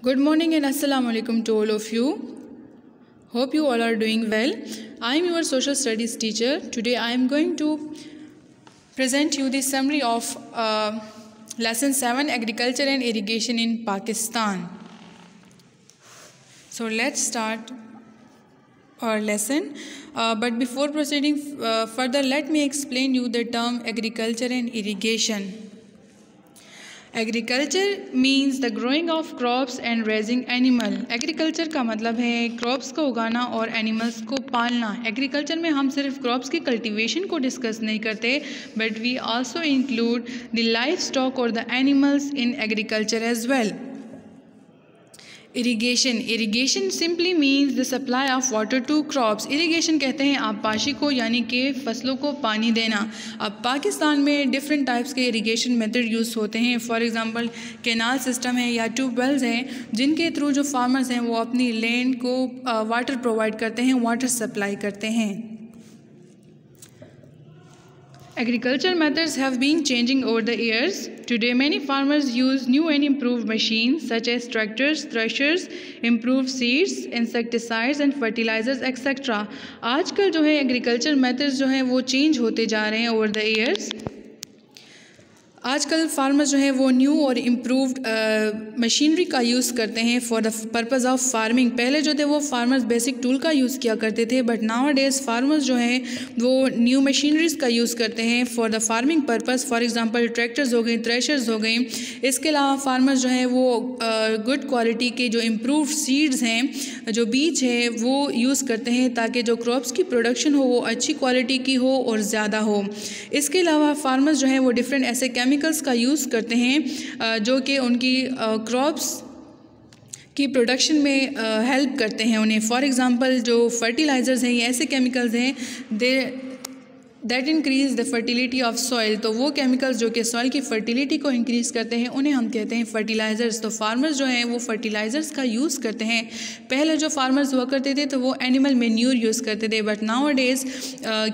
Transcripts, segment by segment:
Good morning and assalamu alaikum to all of you. Hope you all are doing well. I am your social studies teacher. Today I am going to present you the summary of lesson 7 Agriculture and Irrigation in Pakistan. So let's start our lesson. But before proceeding further, let me explain you the term agriculture and irrigation. Agriculture means the growing of crops and raising animal. Agriculture का मतलब है crops को उगाना और animals को पालना। Agriculture में हम सिर्फ क्रॉप्स की कल्टीवेशन को डिस्कस नहीं करते, but we also include the livestock और the animals in agriculture as well. Irrigation simply means the supply of water to crops. Irrigation कहते हैं आबपाशी को, यानी कि फसलों को पानी देना। अब पाकिस्तान में डिफरेंट टाइप्स के इरिगेशन मेथड यूज़ होते हैं। फॉर एग्जांपल कैनाल सिस्टम है या ट्यूबवेल्स हैं, जिनके थ्रू जो फार्मर्स हैं वो अपनी लैंड को वाटर प्रोवाइड करते हैं, वाटर सप्लाई करते हैं। Agriculture methods have been changing over the years. Today, many farmers use new and improved machines such as tractors, threshers, improved seeds, insecticides and fertilizers, etc. आजकल जो है agriculture methods जो हैं वो change होते जा रहे हैं over the years. आजकल फार्मर्स जो है वो न्यू और इम्प्रूव्ड मशीनरी का यूज़ करते हैं for the purpose of farming. पहले जो थे वो फार्मर्स बेसिक टूल का यूज़ किया करते थे, बट नाउ डेज़ फार्मर्स जो हैं वो न्यू मशीनरीज़ का यूज़ करते हैं for the farming purpose. For example tractors हो गए, थ्रेशर्स हो गए। इसके अलावा फार्मर्स जो हैं वो गुड क्वालिटी के जो इम्प्रूव्ड सीड्स हैं, जो बीज है, वो यूज़ करते हैं ताकि जो क्रॉप्स की प्रोडक्शन हो वो अच्छी क्वालिटी की हो और ज़्यादा हो। इसके अलावा फार्मर्स जो हैं वो डिफरेंट ऐसे केमिकल्स का यूज़ करते हैं जो कि उनकी क्रॉप्स की प्रोडक्शन में हेल्प करते हैं उन्हें। फॉर एग्जांपल जो फर्टिलाइज़र्स हैं, ये ऐसे केमिकल्स हैं that increase the fertility of soil. तो वो केमिकल्स जो कि सॉइल की फर्टिलिटी को इंक्रीज़ करते हैं, उन्हें हम कहते हैं फर्टिलाइज़र्स। तो फार्मर्स जो हैं वो फर्टिलाइज़र्स का यूज़ करते हैं। पहले जो फार्मर्स हुआ करते थे तो वो एनिमल मैन्यूर यूज़ करते थे, बट नाउ डेज़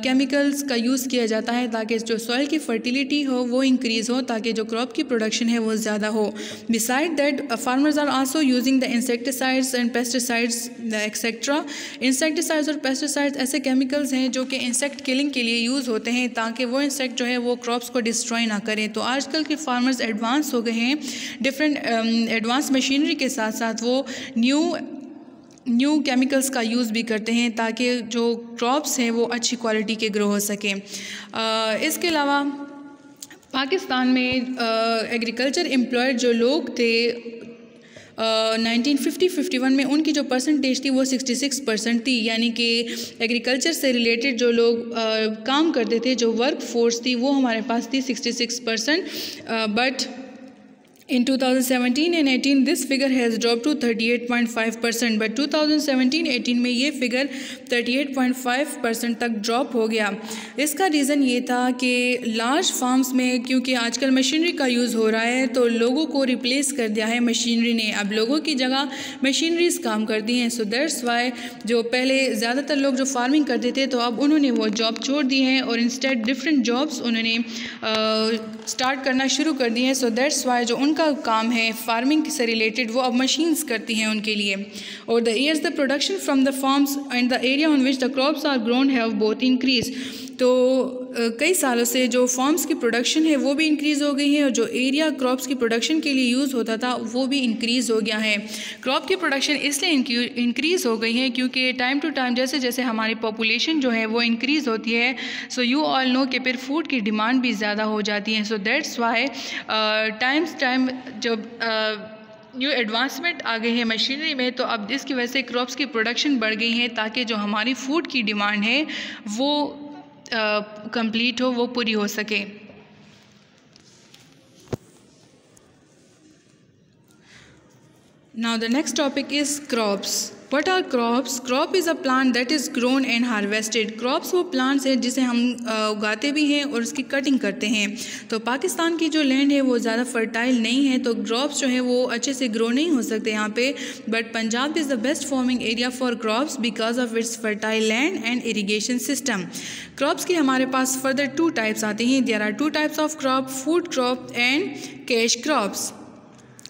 केमिकल्स का यूज़ किया जाता है ताकि जो सॉइल की फर्टिलिटी हो वो इंक्रीज़ हो, ताकि जो क्रॉप की प्रोडक्शन है वो ज़्यादा हो। Beside that farmers are also using the insecticides and pesticides etcetera. Insecticides और पेस्टिसाइड्स ऐसे केमिकल्स हैं जो कि इंसेक्ट किलिंग के लिए यूज़ होते हैं ताकि वो इंसेक्ट जो है वो क्रॉप्स को डिस्ट्रॉय ना करें। तो आजकल के फार्मर्स एडवांस हो गए हैं, डिफरेंट एडवांस मशीनरी के साथ साथ वो न्यू केमिकल्स का यूज़ भी करते हैं ताकि जो क्रॉप्स हैं वो अच्छी क्वालिटी के ग्रो हो सकें। इसके अलावा पाकिस्तान में एग्रीकल्चर एम्प्लॉयड जो लोग थे 1950-51 में उनकी जो परसेंटेज थी वो 66% थी, यानी कि एग्रीकल्चर से रिलेटेड जो लोग काम करते थे, जो वर्क फोर्स थी, वो हमारे पास थी 66%। But in 2017 and 18 this figure has dropped to 38.5%, but 2017-18 में ये फिगर 38.5% तक ड्रॉप हो गया। इसका रीज़न ये था कि लार्ज फार्म्स में क्योंकि आजकल मशीनरी का यूज़ हो रहा है तो लोगों को रिप्लेस कर दिया है मशीनरी ने। अब लोगों की जगह मशीनरीज काम करती हैं। सो दैट्स वाई जो पहले ज़्यादातर लोग जो फार्मिंग करते थे तो अब उन्होंने वो जॉब छोड़ दी हैं और इंस्टेड डिफरेंट जॉब्स उन्होंने स्टार्ट करना शुरू कर दी हैं। सो दैट्स वाई जो उनका काम है फार्मिंग से रिलेटेड वो अब मशीन्स करती हैं उनके लिए। और the years the production from the farms and the area on which the crops are grown have both increase. तो कई सालों से जो फार्म्स की प्रोडक्शन है वो भी इंक्रीज़ हो गई है और जो एरिया क्रॉप्स की प्रोडक्शन के लिए यूज़ होता था वो भी इंक्रीज़ हो गया है। क्रॉप की प्रोडक्शन इसलिए इंक्रीज़ हो गई है क्योंकि टाइम टू टाइम जैसे जैसे हमारी पॉपुलेशन जो है वो इंक्रीज़ होती है, सो यू ऑल नो कि फिर फूड की डिमांड भी ज़्यादा हो जाती है। सो दैट्स वाई टाइम जब न्यू एडवांसमेंट आ गई है मशीनरी में, तो अब इसकी वजह से क्रॉप्स की प्रोडक्शन बढ़ गई है ताकि जो हमारी फूड की डिमांड है वो कंप्लीट हो, वो पूरी हो सके। Now the next topic is crops. What are crops? Crop is a plant that is grown and harvested. Crops वो plants है जिसे हम उगाते भी हैं और उसकी कटिंग करते हैं। तो पाकिस्तान की जो लैंड है वो ज़्यादा फर्टाइल नहीं है, तो क्रॉप्स जो है वो अच्छे से ग्रो नहीं हो सकते यहाँ पे। But Punjab is the best farming area for crops because of its fertile land and irrigation system. Crops की हमारे पास फर्दर 2 टाइप्स आती हैं। There are 2 types of crop, food crop and cash crops.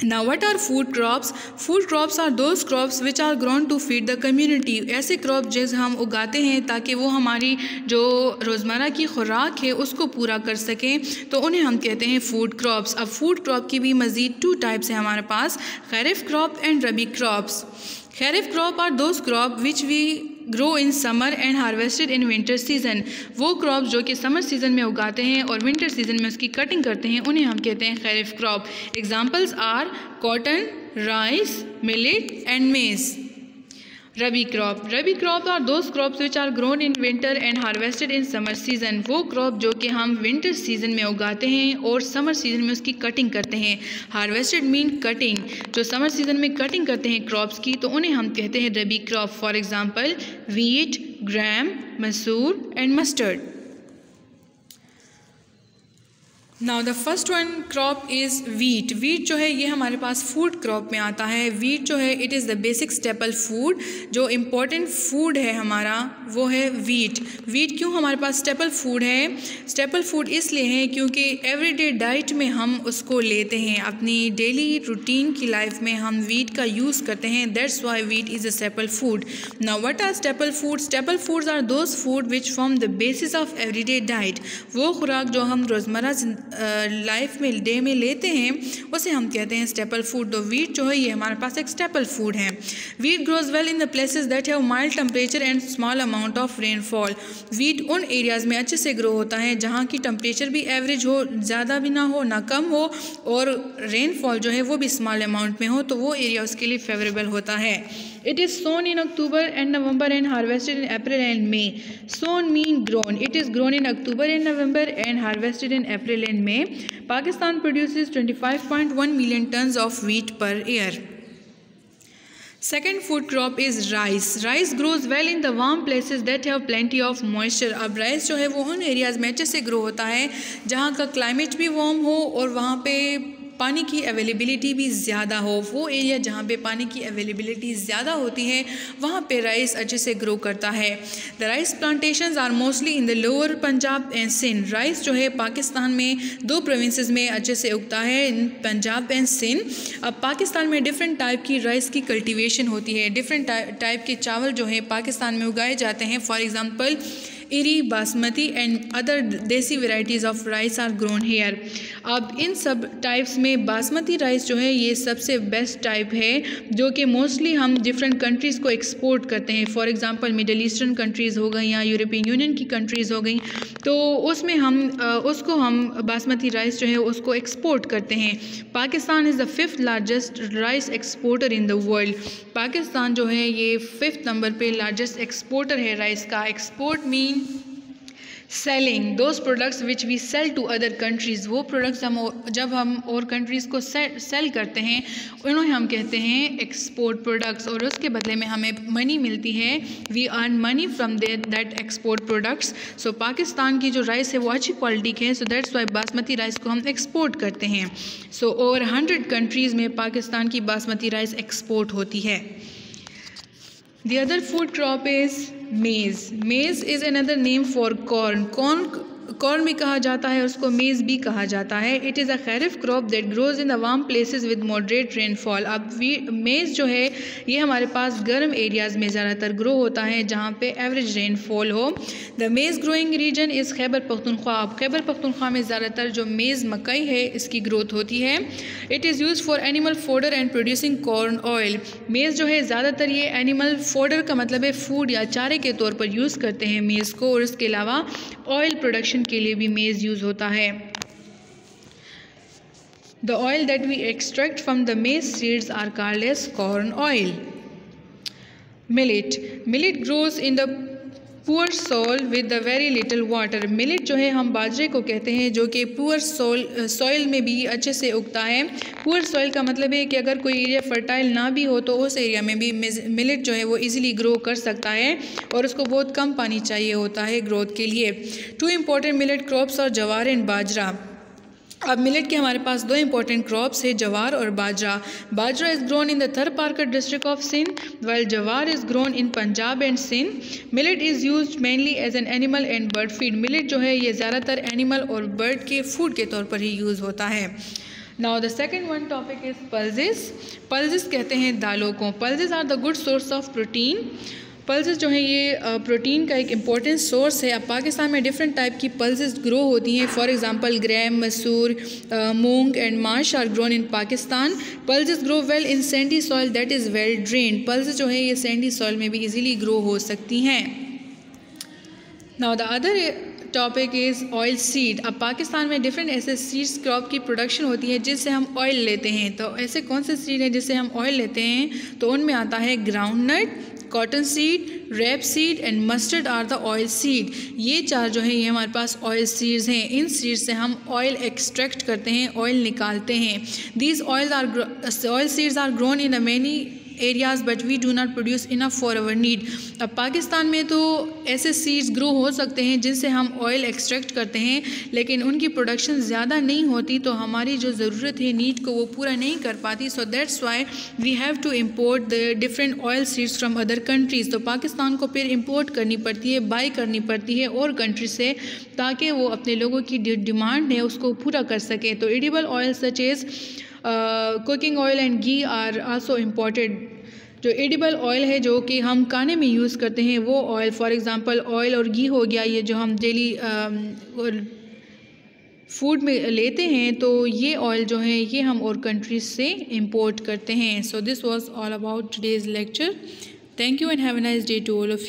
Now what are food crops? Food crops are those crops which are grown to feed the community. ऐसे crop जैसे हम उगाते हैं ताकि वो हमारी जो रोज़मर्रा की खुराक है उसको पूरा कर सकें, तो उन्हें हम कहते हैं फूड क्रॉप्स। अब फूड क्रॉप की भी मज़ीद 2 टाइप्स हैं हमारे पास, kharif crop and rabi crops. Kharif crop are those crop which we grow in summer and harvested in winter season. वो क्रॉप जो कि समर सीज़न में उगाते हैं और विंटर सीजन में उसकी कटिंग करते हैं, उन्हें हम कहते हैं kharif crop. Examples are cotton, rice, millet and maize. Rabi crop are those crops which are grown in winter and harvested in summer season. वो क्रॉप जो कि हम विंटर सीजन में उगाते हैं और समर सीजन में उसकी कटिंग करते हैं। हार्वेस्टेड मीन कटिंग, जो समर सीजन में कटिंग करते हैं क्रॉप्स की, तो उन्हें हम कहते हैं रबी क्रॉप। फॉर एग्जाम्पल वीट, ग्राम, मसूर and mustard. Now the first one crop is wheat. Wheat जो है ये हमारे पास फूड क्रॉप में आता है। वीट जो है it is the basic staple food. जो इम्पोर्टेंट फूड है हमारा वो है वीट। वीट क्यों हमारे पास स्टेपल फूड है? स्टेपल फूड इसलिए है क्योंकि एवरीडे डाइट में हम उसको लेते हैं, अपनी डेली रूटीन की लाइफ में हम वीट का यूज़ करते हैं। That's why wheat is a staple food. Now what are staple food? Staple foods are those food which form the basis of everyday diet. वो खुराक जो हम रोज़मर्रा लाइफ में डे में लेते हैं उसे हम कहते हैं स्टेपल फूड। तो वीट जो है ये हमारे पास एक स्टेपल फूड है। Wheat grows well in the places that have mild temperature and small amount of rainfall. Wheat उन एरियाज़ में अच्छे से ग्रो होता है जहाँ की टेम्परेचर भी एवरेज हो, ज़्यादा भी ना हो ना कम हो, और रेनफॉल जो है वो भी स्मॉल अमाउंट में हो, तो वो एरिया उसके लिए फेवरेबल होता है। It is sown in October and November and harvested in April and May. Sown mean grown. It is grown in October and November and harvested in April and May. Pakistan produces 25.1 million tons of wheat per year. Second food crop is rice. Rice grows well in the warm places that have plenty of moisture. अब rice जो है वो उन areas में अच्छे से grow होता है जहाँ का क्लाइमेट भी वार्म हो और वहाँ पे पानी की अवेलेबिलिटी भी ज़्यादा हो। वो एरिया जहाँ पे पानी की अवेलेबिलिटी ज़्यादा होती है वहाँ पे राइस अच्छे से ग्रो करता है। The rice plantations are mostly in the lower Punjab and Sindh. Rice जो है पाकिस्तान में 2 प्रोविंसेस में अच्छे से उगता है, इन पंजाब एंड सिंध। अब पाकिस्तान में डिफरेंट टाइप की राइस की कल्टीवेशन होती है, डिफरेंट टाइप के चावल जो है पाकिस्तान में उगाए जाते हैं। For example IRRI, basmati and other desi varieties of rice are grown here. अब इन सब टाइप्स में बासमती राइस जो है ये सबसे बेस्ट टाइप है जो कि मोस्टली हम डिफरेंट कंट्रीज़ को एक्सपोर्ट करते हैं। For example middle eastern countries हो गई या यूरोपियन यूनियन की कंट्रीज़ हो गई, तो उसमें हम बासमती राइस जो है उसको एक्सपोर्ट करते हैं। Pakistan is the 5th largest rice exporter in the world. Pakistan जो है ये 5th नंबर पे लार्जेस्ट एक्सपोर्टर है राइस का। Export mean selling those products which we sell to other countries. वो प्रोडक्ट्स जब हम और कंट्रीज़ को सेल करते हैं उन्हें हम कहते हैं एक्सपोर्ट प्रोडक्ट्स, और उसके बदले में हमें मनी मिलती है। We earn money from that export products. So Pakistan की जो राइस है वो अच्छी क्वालिटी की है, so that's why basmati rice को हम एक्सपोर्ट करते हैं। सो ओवर 100 कंट्रीज़ में पाकिस्तान की बासमती राइस एक्सपोर्ट होती है। The other food crop is maize. Maize is another name for corn. Corn भी कहा जाता है, उसको मेज़ भी कहा जाता है। It is a kharif crop that grows in the warm places with moderate rainfall. अब मेज़ जो है ये हमारे पास गर्म एरियाज़ में ज़्यादातर ग्रो होता है जहाँ पे एवरेज रेनफॉल हो। The maize growing region is Khyber Pakhtunkhwa. अब खैबर पख्तूनख्वा में ज़्यादातर जो मेज़ मकई है इसकी ग्रोथ होती है। It is use for animal fodder and producing corn oil. मेज़ जो है ज़्यादातर ये एनिमल फोडर का मतलब है फूड या चारे के तौर पर यूज़ करते हैं मेज़ को, और इसके अलावा ऑयल प्रोडक्शन के लिए भी मेज़ यूज़ होता है। The oil that we extract from the maize seeds are called as corn oil. Millet grows in the poor soil with the very little water. Millet जो है हम बाजरे को कहते हैं जो कि पुअर सॉइल में भी अच्छे से उगता है। पुअर सॉइल का मतलब है कि अगर कोई एरिया फर्टाइल ना भी हो तो उस एरिया में भी मिलेट जो है वो इजीली ग्रो कर सकता है, और उसको बहुत कम पानी चाहिए होता है ग्रोथ के लिए। 2 इम्पॉर्टेंट मिलेट क्रॉप्स और जवार एंड बाजरा। अब मिलेट के हमारे पास 2 इंपॉर्टेंट क्रॉप्स है, जवार और bajra. Bajra is grown in the Tharparkar district of Sindh, while jowar is grown in Punjab and Sindh. Millet is used mainly as an animal and bird feed. Millet जो है ये ज़्यादातर एनिमल और बर्ड के फूड के तौर पर ही यूज़ होता है। Now the second one topic is pulses. Pulses कहते हैं दालों को। Pulses are the good source of protein. Pulses जो हैं ये प्रोटीन का एक इम्पॉर्टेंट सोर्स है। अब पाकिस्तान में डिफरेंट टाइप की पल्सेस ग्रो होती हैं। For example gram, masoor, moong and mash are grown in Pakistan. Pulses grow well in sandy soil that is well drained. Pulses जो है ये सैंडी सॉइल में भी इजीली ग्रो हो सकती हैं। Now the other topic is oil seed. अब पाकिस्तान में डिफरेंट ऐसे सीड्स क्रॉप की प्रोडक्शन होती है जिससे हम ऑयल लेते हैं। तो ऐसे कौन से सीड हैं जिससे हम ऑयल लेते हैं? तो उनमें आता है groundnut, cotton seed, rapeseed and mustard are the oilseed. ये चार जो है ये हमारे पास ऑयल सीड्स हैं। इन सीड्स से हम ऑयल एक्सट्रैक्ट करते हैं, ऑयल निकालते हैं। These oil seeds are grown in many areas but we do not produce enough for our need. अब पाकिस्तान में तो ऐसे सीड्स ग्रो हो सकते हैं जिनसे हम ऑयल एक्सट्रैक्ट करते हैं, लेकिन उनकी प्रोडक्शन ज़्यादा नहीं होती, तो हमारी जो ज़रूरत है नीड को वो पूरा नहीं कर पाती। So that's why we have to import the different oil seeds from other countries. तो पाकिस्तान को फिर इम्पोर्ट करनी पड़ती है, बाई करनी पड़ती है और कंट्री से, ताकि वो अपने लोगों की डिमांड है उसको पूरा कर सकें। तो edible oil such as cooking oil and ghee are also imported. जो एडिबल ऑयल है जो कि हम खाने में यूज़ करते हैं वो ऑयल, फॉर एग्जांपल ऑयल और घी हो गया, ये जो हम डेली फूड में लेते हैं, तो ये ऑयल जो है ये हम और कंट्रीज से इंपोर्ट करते हैं। So this was all about today's lecture. Thank you and have a nice day to all of you.